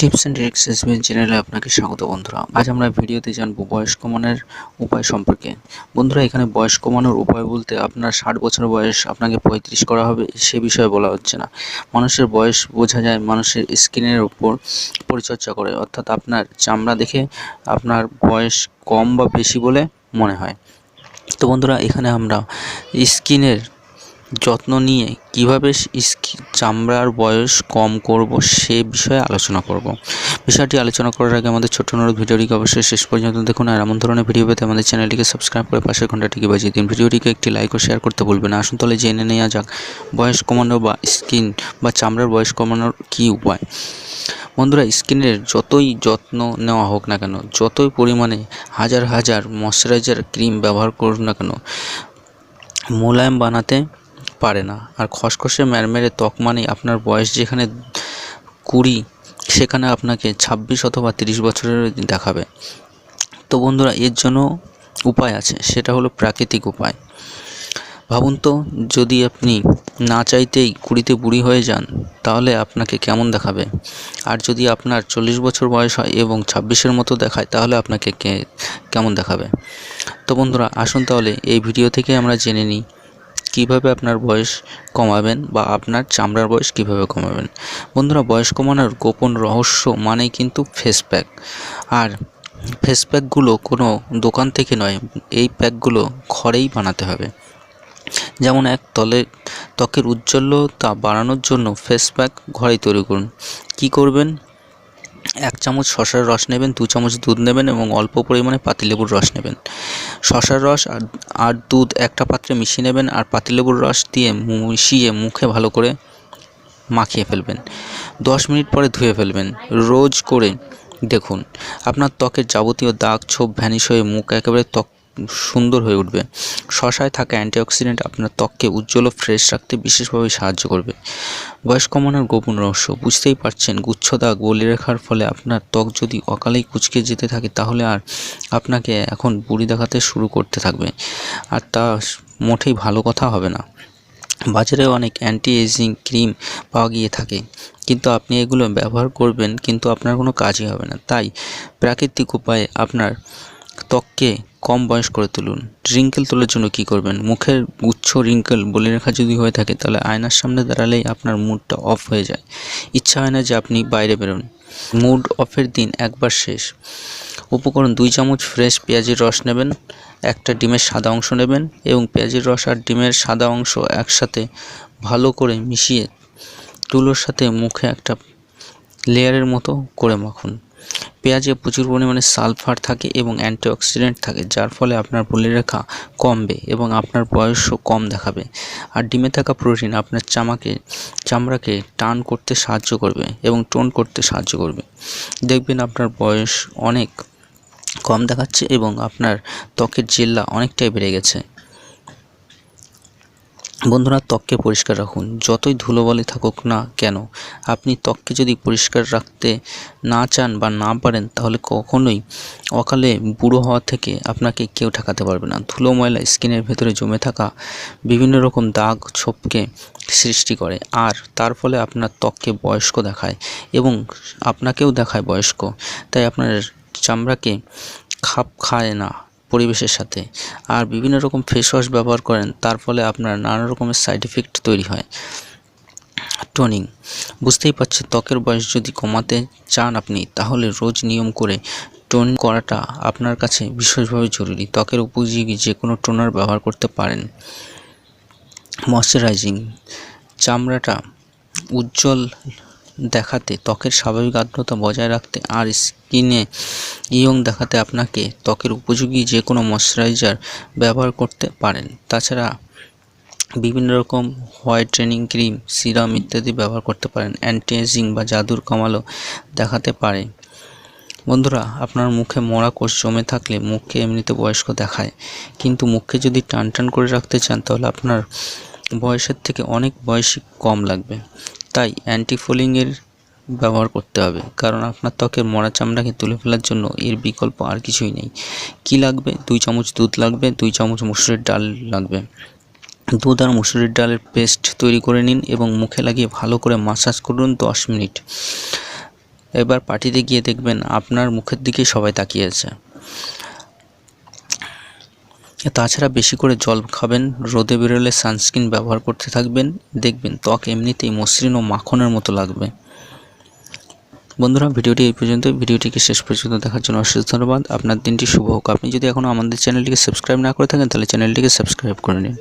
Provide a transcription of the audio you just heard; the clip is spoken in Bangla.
টিপস অ্যান্ড ট্রিক্স এসবিএন চ্যানেলে আপনাকে স্বাগত বন্ধুরা। আজ আমরা ভিডিওতে জানবো বয়স কমানোর উপায় সম্পর্কে। বন্ধুরা, এখানে বয়স কমানোর উপায় বলতে আপনার 60 বছর বয়স আপনাকে 35 করা হবে সে বিষয়ে বলা হচ্ছে না। মানুষের বয়স বোঝা যায় মানুষের স্কিনের উপর পরিচর্যা করে, অর্থাৎ আপনার চামড়া দেখে আপনার বয়স কম বা বেশি বলে মনে হয়। তো বন্ধুরা, এখানে আমরা স্কিনের যত্ন নিয়ে কীভাবে চামড়ার বয়স কম করব সে বিষয়ে আলোচনা করব। বিষয়টি আলোচনা করার আগে আমাদের ছোট্ট অনুরোধ, ভিডিওটিকে অবশ্যই শেষ পর্যন্ত দেখুন। আর এমন ধরনের ভিডিও পেতে আমাদের চ্যানেলটিকে সাবস্ক্রাইব করে পাশের ঘন্টাটিকে বাজিয়ে দিন। ভিডিওটিকে একটি লাইক ও শেয়ার করতে ভুলবেন না। আসুন তাহলে জেনে নেওয়া যাক বয়স কমানো বা স্কিন বা চামড়ার বয়স কমানোর কী উপায়। বন্ধুরা, স্কিনের যতই যত্ন নেওয়া হোক না কেন, যতই পরিমাণে হাজার হাজার ময়শ্চারাইজার ক্রিম ব্যবহার করুন না কেন, মোলায়েম বানাতে পারে না। আর খসখসে ম্যারমেরে ত্বক মানেই আপনার বয়স যেখানে 20 সেখানে আপনাকে 26 অথবা 30 বছরের দেখাবে। তো বন্ধুরা, এর জন্য উপায় আছে, সেটা হলো প্রাকৃতিক উপায়। ভাবুন তো, যদি আপনি না চাইতেই 20-তে বুড়ি হয়ে যান তাহলে আপনাকে কেমন দেখাবে? আর যদি আপনার 40 বছর বয়স হয় এবং 26-এর মতো দেখায় তাহলে আপনাকে কেমন দেখাবে? তো বন্ধুরা, আসুন তাহলে এই ভিডিও থেকে আমরা জেনে নিই কীভাবে আপনার বয়স কমাবেন বা আপনার চামড়ার বয়স কীভাবে কমাবেন। বন্ধুরা, বয়স কমানোর গোপন রহস্য মানেই কিন্তু ফেস প্যাক। আর ফেস প্যাকগুলো কোনো দোকান থেকে নয়, এই প্যাকগুলো ঘরেই বানাতে হবে। যেমন ত্বকের উজ্জ্বলতা বাড়ানোর জন্য ফেস প্যাক ঘরেই তৈরি করুন। কি করবেন? 1 চামচ শসার রস নেবেন, 2 চামচ দুধ নেবেন এবং অল্প পরিমাণে পাতিলেবুর রস নেবেন। শসার রস আর দুধ একটা পাত্রে মিশিয়ে নেবেন আর পাতিলেবুর রস দিয়ে মিশিয়ে মুখে ভালো করে মাখিয়ে ফেলবেন। 10 মিনিট পরে ধুয়ে ফেলবেন। রোজ করে দেখুন আপনার ত্বকের যাবতীয় দাগ ছোপ ভ্যানিশ হয়ে মুখ একেবারে সুন্দর হয়ে উঠবে। শসায় থাকা অ্যান্টিঅক্সিডেন্ট আপনার ত্বককে উজ্জ্বল ও ফ্রেশ রাখতে বিশেষভাবে সাহায্য করবে। বয়স কমানোর গোপন রহস্য বুঝতেই পারছেন, গুচ্ছ দাগ বলিরেখার ফলে আপনার ত্বক যদি অকালেই কুঁচকে যেতে থাকে তাহলে আর আপনাকে এখন বুড়ি দেখাতে শুরু করতে থাকবে, আর তা মোটেই ভালো কথা হবে না। বাজারে অনেক অ্যান্টি এজিং ক্রিম পাওয়া গিয়ে থাকে, কিন্তু আপনি এগুলো ব্যবহার করবেন কিন্তু আপনার কোনো কাজই হবে না। তাই প্রাকৃতিক উপায়ে আপনার ত্বককে কম বয়স করে তুলুন। রিঙ্কেল তোলার জন্য কি করবেন? মুখের গুচ্ছ রিঙ্কেল বলিরেখা যদি হয়ে থাকে তাহলে আয়নার সামনে দাঁড়ালেই আপনার মুডটা অফ হয়ে যায়, ইচ্ছা হয় না যে আপনি বাইরে বেরোন। মুড অফের দিন একবার শেষ। উপকরণ: 2 চামচ ফ্রেশ পেঁয়াজের রস নেবেন, একটা ডিমের সাদা অংশ নেবেন এবং পেঁয়াজের রস আর ডিমের সাদা অংশ একসাথে ভালো করে মিশিয়ে তুলোর সাথে মুখে একটা লেয়ারের মতো করে মাখুন। পেঁয়াজে প্রচুর পরিমাণে সালফার থাকে এবং অ্যান্টিঅক্সিডেন্ট থাকে, যার ফলে আপনার বলিরেখা কমবে এবং আপনার বয়সও কম দেখাবে। আর ডিমে থাকা প্রোটিন আপনার চামড়াকে টান করতে সাহায্য করবে এবং টোন করতে সাহায্য করবে। দেখবেন আপনার বয়স অনেক কম দেখাচ্ছে এবং আপনার ত্বকের জেল্লা অনেকটাই বেড়ে গেছে। বন্ধুরা, ত্বককে পরিষ্কার রাখুন। যতই ধুলোবালি থাকুক না কেন, আপনি ত্বককে যদি পরিষ্কার রাখতে না চান বা না পারেন তাহলে কখনোই অকালে বুড়ো হওয়া থেকে আপনাকে কেউ ঠেকাতে পারবে না। ধুলো ময়লা স্কিনের ভেতরে জমে থাকা বিভিন্ন রকম দাগ ছোপকে সৃষ্টি করে, আর তার ফলে আপনার ত্বককে বয়স্ক দেখায় এবং আপনাকেও দেখায় বয়স্ক। তাই আপনার চামড়াকে খাপ খায় না পরিবেশের সাথে। আর বিভিন্ন রকম ফেস ওয়াশ ব্যবহার করেন, তার ফলে আপনার নানা রকমের সাইড এফেক্ট তৈরি হয়। টোনিং: বুঝতেই পারছেন, ত্বকের বয়স যদি কমাতে চান আপনি, তাহলে রোজ নিয়ম করে টোনিং করাটা আপনার কাছে বিশেষভাবে জরুরি। ত্বকের উপযোগী যে কোনো টোনার ব্যবহার করতে পারেন। ময়শ্চারাইজিং: চামড়াটা উজ্জ্বল দেখাতে, ত্বকের স্বাভাবিক আর্দ্রতা বজায় রাখতে আর স্কিনে ইয়ং দেখাতে আপনাকে ত্বকের উপযোগী যে কোনো ময়শ্চারাইজার ব্যবহার করতে পারেন। তাছাড়া বিভিন্ন রকম হোয়াইটেনিং ক্রিম, সিরাম ইত্যাদি ব্যবহার করতে পারেন। অ্যান্টি এজিং বা জাদুর কামালও দেখাতে পারে। বন্ধুরা, আপনার মুখে মরা কোষ জমে থাকলে মুখকে এমনিতে বয়স্ক দেখায়, কিন্তু মুখকে যদি টান টান করে রাখতে চান তাহলে আপনার বয়সের থেকে অনেক বয়সই কম লাগবে। তাই অ্যান্টি ফোলিংয়ের ব্যবহার করতে হবে, কারণ আপনার ত্বকের মরা চামড়াকে তুলে ফেলার জন্য এর বিকল্প আর কিছুই নেই। কি লাগবে? 2 চামচ দুধ লাগবে, 2 চামচ মসুরের ডাল লাগবে। দুধ আর মসুরের ডালের পেস্ট তৈরি করে নিন এবং মুখে লাগিয়ে ভালো করে মাসাজ করুন 10 মিনিট। এবার পার্টিতে গিয়ে দেখবেন আপনার মুখের দিকেই সবাই তাকিয়ে আছে। তাছাড়া বেশি করে জল খাবেন, রোদে বেরোলে সানস্ক্রিন ব্যবহার করতে থাকবেন, দেখবেন ত্বক এমনিতেই মসৃণ ও মাখনের মতো লাগবে। বন্ধুরা, ভিডিওটি এই পর্যন্ত। ভিডিওটিকে শেষ পর্যন্ত দেখার জন্য অশেষ ধন্যবাদ। আপনার দিনটি শুভ হোক। আপনি যদি এখনও আমাদের চ্যানেলটিকে সাবস্ক্রাইব না করে থাকেন তাহলে চ্যানেলটিকে সাবস্ক্রাইব করে নিন।